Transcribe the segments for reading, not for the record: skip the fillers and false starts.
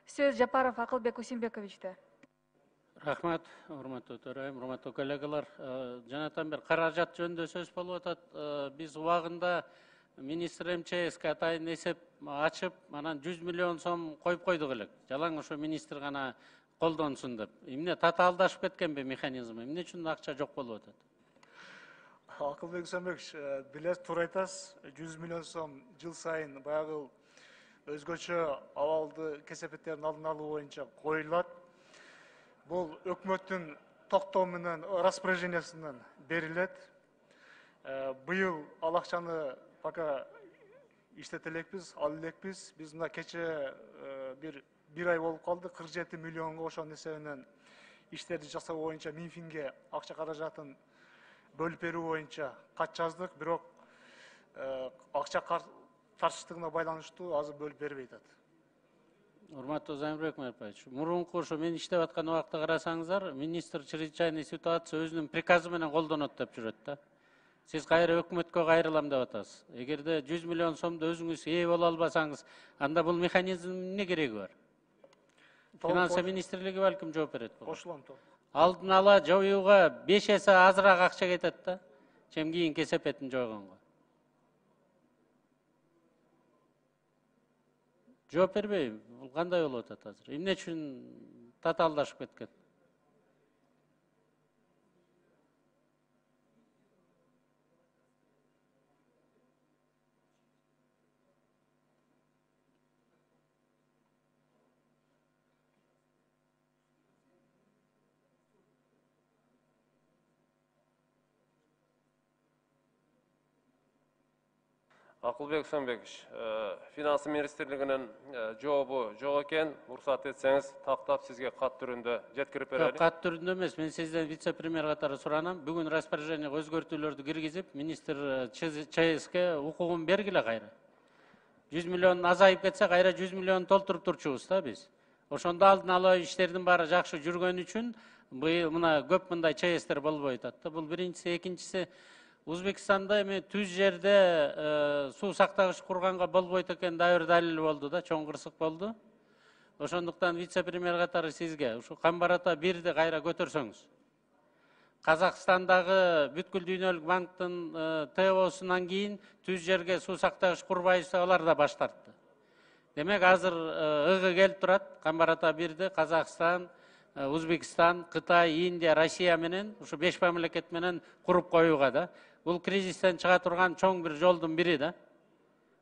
Сөз Жапаров Акылбек Усимбековичте. Рахмат, урматтуу төрайым, урматтуу коллегалар. Жанатан бер каражат жөнүндө сөз болуп атат. Биз убагында министр МЧСке атайын эсеп ачып, анан 100 миллион сом коюп койдук элек. Жалаң ошо министр гана колдонсун деп. Эмне татаалдашып кеткенби механизм? Эмне үчүн акча жок болуп атат? Акылбек Усимбекович, билет туура айтасыз. 100 миллион сом жыл сайын баягы өзгөчө абалды кесепеттердин алдын алуу боюнча коюлат. Бул өкмөттүн токтоо менен распоряжениясынан берилет. Быйыл ал акчаны пока иштете элекпиз, ал элекпиз. Биз мына кече бир ай болуп калды, 47 миллионго ошонун эсебинен иштерди жасоо боюнча Минфинге акча каражатын бөлүп берүү боюнча кат жаздык, бирок акча тарчыштыгына байланыштуу азыр бөлүп бербей атат. Урматтуу Зайымбек Мырпаевич, мурунку ошо мен иштеп аткан убакта карасаңыздар, министр чрезвычайный ситуация өзүнүн приказы менен колдонот деп жүрөт да. Сиз кайра өкмөткө кайрылам деп атасыз. Эгерде 100 миллион сомду өзүңүз ээ боло албасаңыз, анда бул механизмдин эмне кереги бар? Финансы министрлиги балким жооп берет. Кошулам то. Алдын ала жоюуга 5 эсе азыраак акча кетет да, чем кийинки кесепетин жойгонго. Жооп бербейм. Бул кандай болуп атат азыр? Эмне үчүн татаалдашып кеткен? Акылбек Усимбекович, финансы министрлигинин жообу жок экен. Уруксат этсеңиз, тактап сизге кат түрүндө жеткирип берели. Кат түрүндө эмес, мен сизден вице-премьер катары суранам. Бүгүн распоряжениеге өзгөртүүлөрдү киргизип, министр ЧСке укугун бергиле кайра. 100 миллион азайып кетсе, кайра 100 миллион толтуруп турчубуз да биз. Ошондо алдын ала иштердин баары жакшы жүргөн үчүн быйыл мына көп мындай ЧСтер болбой атат да. Бул биринчиси, экинчиси Өзбекстанда эми түз жерде суу сактагыч курганга болбойт экен да бир далил болду да, чоң кырсык болду. Ошондуктан вице-премьер катары сизге ушу Камбар-Ата 1-ди кайра көтөрсөңүз. Казакстандагы бүткүл дүйнөлүк банктын ТОсунан кийин түз жерге суу сактагыч курбайбызса, алар да баш тартты. Демек азыр ыгы келип турат. Камбар-Ата 1-ди Казакстан, Өзбекстан, Кытай, Индия, Россия менен ушу 5 мамлекет менен куруп коюуга да. Бул кризистен чыга турган чоң бир жолдун бири да.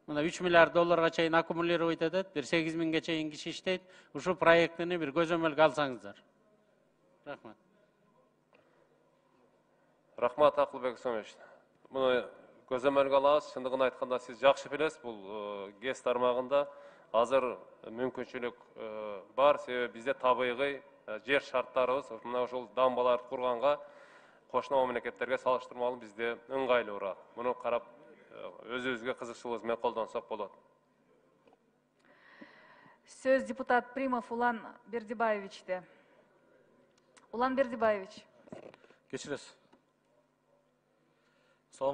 Мына 3 миллиард долларга чейин аккумулировать этет, бир 8 миңге чейин киши иштейт. Ушу проектини бир көзөмөлгө алсаңыздар. Рахмат. Рахмат, Акылбек Усимбекович. Муну көзөмөлгө алабыз. Чындыгын айтканда сиз жакшы билесиз, бул ГЭС тармагында азыр мүмкүнчүлүк бар. Себеби бизде табигый жер шарттарыбыз мына ошол дамбаларды курганга кошуна мамлекеттерге салыштырмалуу бизде ыңгайлуураак. Муну карап өзүбүзгө кызыкчылыгыбыз менен колдонсок болот. Сөз депутат Примов Улан Бердибаевичте. Улан Бердибаевич. Кечиресиз.